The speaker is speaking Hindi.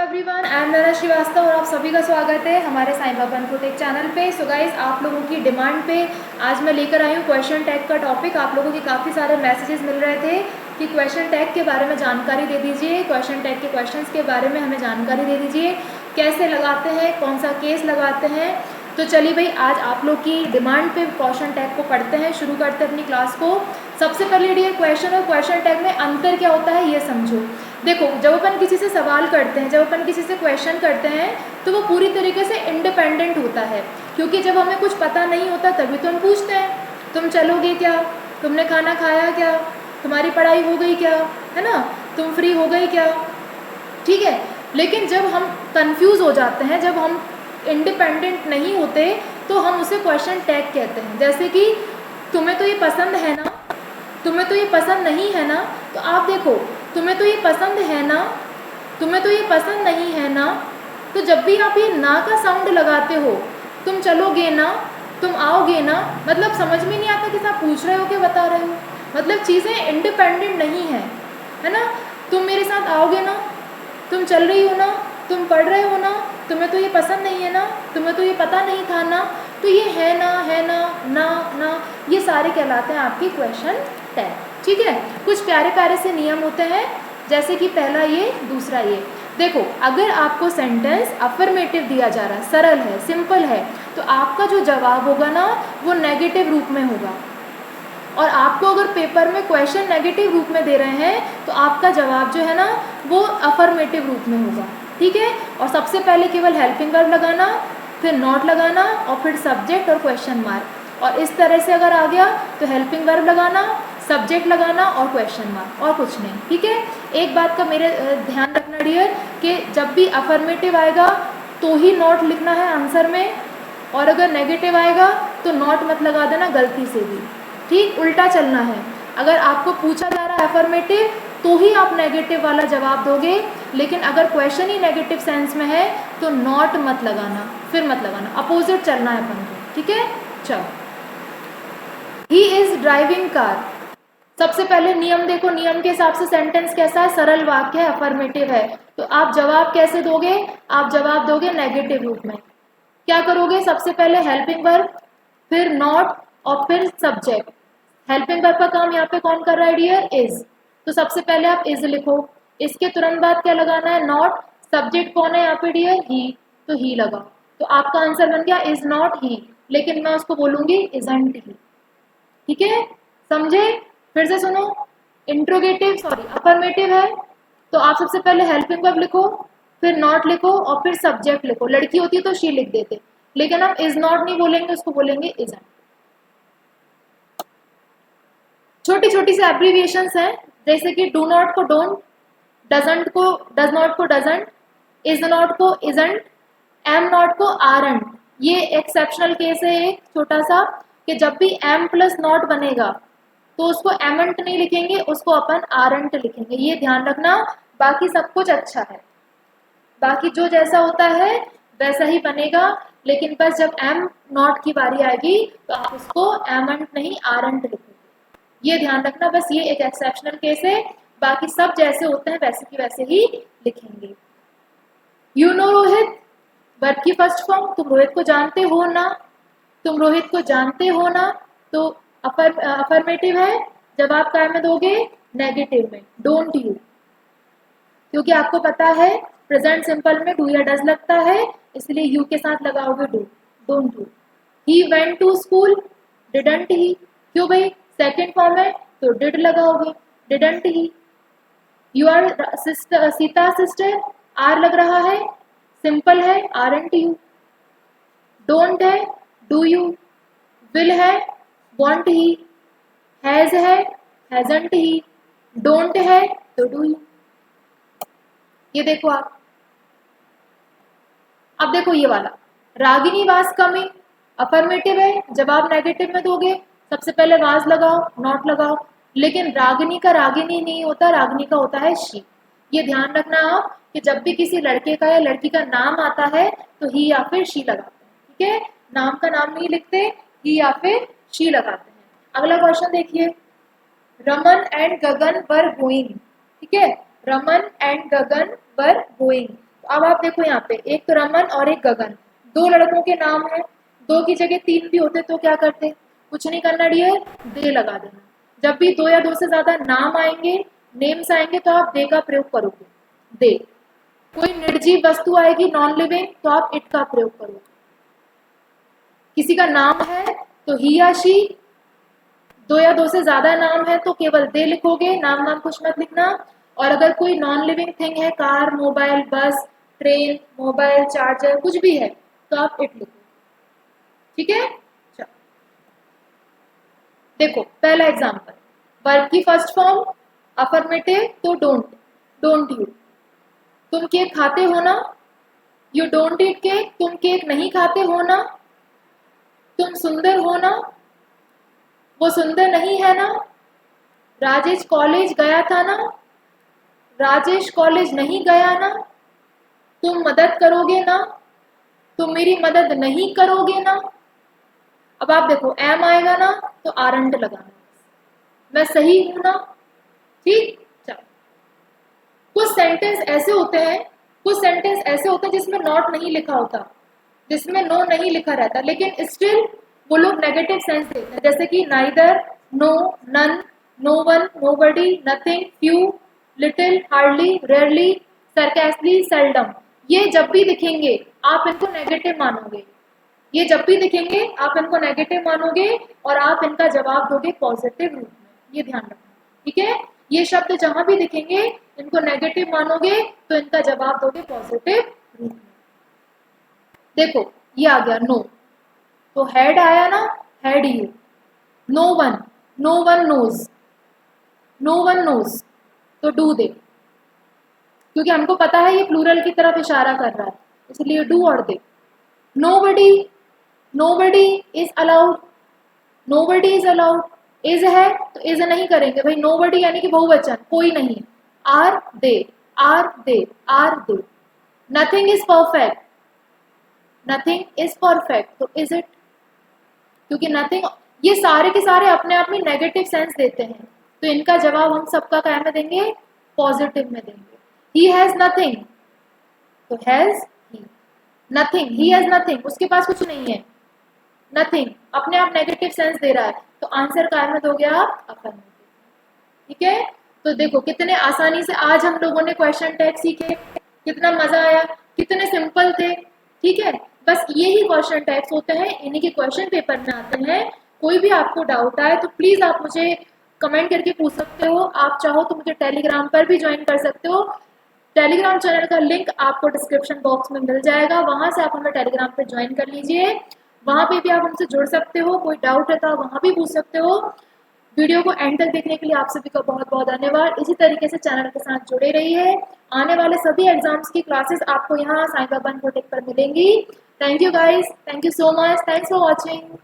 एवरीवन, आई एम नैना श्रीवास्तव और आप सभी का स्वागत है हमारे साईं बाबा इन्फोटेक चैनल पे। सो गाइस, आप लोगों की डिमांड पे आज मैं लेकर आई हूँ क्वेश्चन टैग का टॉपिक। आप लोगों के काफ़ी सारे मैसेजेस मिल रहे थे कि क्वेश्चन टैग के बारे में जानकारी दे दीजिए, क्वेश्चन टैग के क्वेश्चंस के बारे में हमें जानकारी दे दीजिए, कैसे लगाते हैं, कौन सा केस लगाते हैं। तो चलिए भाई, आज आप लोग की डिमांड पे क्वेश्चन टैग को पढ़ते हैं, शुरू करते हैं अपनी क्लास को। सबसे पहले डियर, क्वेश्चन और क्वेश्चन टैग में अंतर क्या होता है ये समझो। देखो, जब अपन किसी से सवाल करते हैं, जब अपन किसी से क्वेश्चन करते हैं तो वो पूरी तरीके से इंडिपेंडेंट होता है, क्योंकि जब हमें कुछ पता नहीं होता तभी तो हम पूछते हैं, तुम चलोगे क्या, तुमने खाना खाया क्या, तुम्हारी पढ़ाई हो गई क्या, है ना, तुम फ्री हो गई क्या, ठीक है। लेकिन जब हम कंफ्यूज हो जाते हैं, जब हम इंडिपेंडेंट नहीं होते तो हम उसे क्वेश्चन टैग कहते हैं। जैसे कि तुम्हें तो ये पसंद है ना, तुम्हें तो ये पसंद नहीं है ना। तो आप देखो, तुम्हें तो ये पसंद है ना, तुम्हें तो ये पसंद नहीं है ना। तो जब भी आप ये ना का साउंड लगाते हो, तुम चलोगे ना, तुम आओगे ना, मतलब समझ में नहीं आता कि आप पूछ रहे हो क्या बता रहे हो। मतलब चीज़ें इंडिपेंडेंट नहीं है, है ना। तुम मेरे साथ आओगे ना, तुम चल रही हो ना, तुम पढ़ रहे हो ना, तुम्हें तो ये पसंद नहीं है ना, तुम्हें तो ये पता नहीं था ना। तो ये है ना, है ना, ना, ये सारे कहलाते हैं आपके क्वेश्चन टैग, ठीक है। कुछ प्यारे प्यारे से नियम होते हैं, जैसे कि पहला ये, दूसरा ये। देखो, अगर आपको सेंटेंस अफर्मेटिव दिया जा रहा है, सरल है, सिंपल है, तो आपका जो जवाब होगा ना वो नेगेटिव रूप में होगा। और आपको अगर पेपर में क्वेश्चन नेगेटिव रूप में दे रहे हैं तो आपका जवाब जो है ना वो अफर्मेटिव रूप में होगा, ठीक है। और सबसे पहले केवल हेल्पिंग वर्ब लगाना, फिर नॉट लगाना और फिर सब्जेक्ट और क्वेश्चन मार्क। और इस तरह से अगर आ गया तो हेल्पिंग वर्ब लगाना, सब्जेक्ट लगाना और क्वेश्चन मार्क, और कुछ नहीं, ठीक है। एक बात का मेरे ध्यान रखना डियर कि जब भी अफर्मेटिव आएगा तो ही नॉट लिखना है आंसर में, और अगर नेगेटिव आएगा तो नॉट मत लगा देना गलती से भी, ठीक। उल्टा चलना है। अगर आपको पूछा जा रहा है अफर्मेटिव तो ही आप नेगेटिव वाला जवाब दोगे, लेकिन अगर क्वेश्चन ही नेगेटिव सेंस में है तो नॉट मत लगाना, फिर मत लगाना, अपोजिट चलना है अपन को, ठीक है। चलो, ही इज ड्राइविंग कार। सबसे पहले नियम देखो, नियम के हिसाब से सेंटेंस कैसा है, सरल वाक्य है, अफर्मेटिव है, तो आप जवाब कैसे दोगे, आप जवाब दोगे नेगेटिव रूप में। क्या करोगे, सबसे पहले हेल्पिंग वर्ब, फिर नॉट और फिर सब्जेक्ट। हेल्पिंग वर्ब का काम यहाँ पे कौन कर रहा है डियर, इज। तो सबसे पहले आप इज लिखो, इसके तुरंत बाद क्या लगाना है, नॉट। सब्जेक्ट कौन है यहाँ पे डियर, ही, तो ही लगाओ। तो आपका आंसर बन गया इज नॉट ही, लेकिन मैं उसको बोलूंगी इजंट ही, ठीक है, समझे। फिर से सुनो, इंट्रोगेटिव सॉरी अफर्मेटिव है तो आप सबसे पहले हेल्पिंग वर्ब लिखो, फिर नॉट लिखो और फिर सब्जेक्ट लिखो। लड़की होती तो शी लिख देते, लेकिन आप इज नॉट नहीं बोलेंगे, उसको बोलेंगे इजंट। छोटी छोटी सी एब्रीविएशंस हैं, जैसे कि डू नॉट को डोंट, डजंट को डज नॉट को डजंट, इज नॉट को इजंट, एम नॉट को आरंट। ये एक्सेप्शनल केस है एक छोटा सा, कि जब भी एम प्लस नॉट बनेगा तो उसको एमंट नहीं लिखेंगे, उसको अपन आरंट लिखेंगे, ये ध्यान रखना। बाकी सब कुछ अच्छा है, बाकी जो जैसा होता है वैसा ही बनेगा, लेकिन बस जब एम नॉट की बारी आएगी तो आप उसको एमंट नहीं आरंट लिखेंगे, ये ध्यान रखना। बस ये एक एक्सेप्शनल केस है, बाकी सब जैसे होते हैं वैसे की वैसे ही लिखेंगे। यू नो रोहित, वर्ब की फर्स्ट फॉर्म, तुम रोहित को जानते हो ना, तुम रोहित को जानते हो ना, तो अफर्मेटिव है, जवाब क्या में दोगे, नेगेटिव में, डोंट यू, क्योंकि आपको पता है प्रेजेंट सिंपल में डू या डज लगता है, इसलिए यू के साथ लगाओगे do, don't do. He went to school, didn't he, क्यों भाई, सेकेंड फॉर्म है तो डिड लगाओगे, didn't he. You are sister, Sita sister, are लग रहा है, सिंपल है, आरंट यू। डोंट है, डू यू। विल है, वॉन्ट ही। हैज है, हैजंट ही। डोंट है तो डू यू। ये देखो आप, अब देखो ये वाला, रागिनी वाज कमिंग, अफर्मेटिव है, जवाब नेगेटिव में दोगे, सबसे पहले वाज लगाओ, नॉट लगाओ, लेकिन रागिनी का रागिनी नहीं होता, रागिनी का होता है शी। ये ध्यान रखना आप कि जब भी किसी लड़के का या लड़की का नाम आता है तो ही या फिर शी लगाते हैं, ठीक है। नाम का नाम नहीं लिखते, ही या फिर शी लगाते हैं। अगला क्वेश्चन देखिए, Raman and Gagan were going, ठीक है, Raman and Gagan were going. तो अब आप देखो यहाँ पे, एक तो रमन और एक गगन, दो लड़कों के नाम है, दो की जगह तीन भी होते तो क्या करते? कुछ नहीं करना डियर, दे लगा देना। जब भी दो या दो से ज्यादा नाम आएंगे, नेम्स आएंगे, तो आप दे का प्रयोग करोगे, दे। कोई निर्जीव वस्तु आएगी नॉन लिविंग, तो आप इट का प्रयोग करोगे। किसी का नाम है तो ही या शी, दो या दो से ज्यादा नाम है तो केवल दे लिखोगे, नाम नाम कुछ मत लिखना। और अगर कोई नॉन लिविंग थिंग है, कार, मोबाइल, बस, ट्रेन, मोबाइल, चार्जर, कुछ भी है, तो आप इट लिखो। ठीक है, चलो देखो पहला एग्जांपल, वर्ब की फर्स्ट फॉर्म अफर्मेटिव, तो डोंट, डोंट यू। तुम केक खाते हो ना, यू डोंट ईट केक, तुम केक नहीं खाते हो ना। तुम सुंदर हो ना, वो सुंदर नहीं है ना। राजेश कॉलेज गया था ना, राजेश कॉलेज नहीं गया ना। तुम मदद करोगे ना, तुम मेरी मदद नहीं करोगे ना। अब आप देखो, एम आएगा ना तो आरंट लगाना, मैं सही हूं ना। ठीक, चलो। कुछ सेंटेंस ऐसे होते हैं, कुछ सेंटेंस ऐसे होते हैं जिसमें नॉट नहीं लिखा होता, जिसमें नो नहीं लिखा रहता, लेकिन स्टिल वो लोग नेगेटिव सेंस देते हैं, जैसे कि neither, no, none, no one, nobody, nothing, few, little, hardly, rarely, sarcastically, seldom. ये जब भी दिखेंगे आप इनको नेगेटिव मानोगे, ये जब भी दिखेंगे आप इनको नेगेटिव मानोगे और आप इनका जवाब दोगे पॉजिटिव रूप में, ये ध्यान रखना। ठीक है, ये शब्द जहां भी दिखेंगे इनको नेगेटिव मानोगे तो इनका जवाब दोगे पॉजिटिव रूप में। देखो ये आ गया नो, तो हैड आया ना, had you. No one, no one knows, no one knows, तो डू दे, क्योंकि हमको पता है ये प्लूरल की तरफ इशारा कर रहा है, इसलिए डू और दे। Nobody, nobody is allowed, nobody is allowed, is है तो इज नहीं करेंगे भाई, नोबडी यानी कि बहुवचन, कोई नहीं। Are they, are they, are they. Nothing is perfect, nothing is perfect, तो इज इट, क्योंकि नथिंग, ये सारे के सारे अपने आप में नेगेटिव सेंस देते हैं, तो इनका जवाब हम सबका क्या में देंगे? पॉजिटिव में देंगे। ही हैज नथिंग, तो has he. Nothing, he has nothing, उसके पास कुछ नहीं है, नथिंग अपने आप नेगेटिव सेंस दे रहा है, तो आंसर क्या में दोगे आप? अफर्मेटिव। ठीक है, तो देखो कितने आसानी से आज हम लोगों ने क्वेश्चन टैग सीखे, कितना मजा आया, कितने सिंपल थे। ठीक है, बस यही क्वेश्चन टैग्स होते हैं, इन्हीं के क्वेश्चन पेपर में आते हैं। कोई भी आपको डाउट आए तो प्लीज आप मुझे कमेंट करके पूछ सकते हो, आप चाहो तो मुझे टेलीग्राम पर भी ज्वाइन कर सकते हो। टेलीग्राम चैनल का लिंक आपको डिस्क्रिप्शन बॉक्स में मिल जाएगा, वहां से आप हमें टेलीग्राम पे ज्वाइन कर लीजिए, वहां पे भी आप हमसे जुड़ सकते हो, कोई डाउट है तो आप वहां भी पूछ सकते हो। वीडियो को एंड तक देखने के लिए आप सभी का बहुत बहुत धन्यवाद। इसी तरीके से चैनल के साथ जुड़े रहिए, आने वाले सभी एग्जाम्स की क्लासेस आपको यहाँ साईं बाबा इन्फोटेक पर मिलेंगी। Thank you guys, thank you so much, thanks for watching.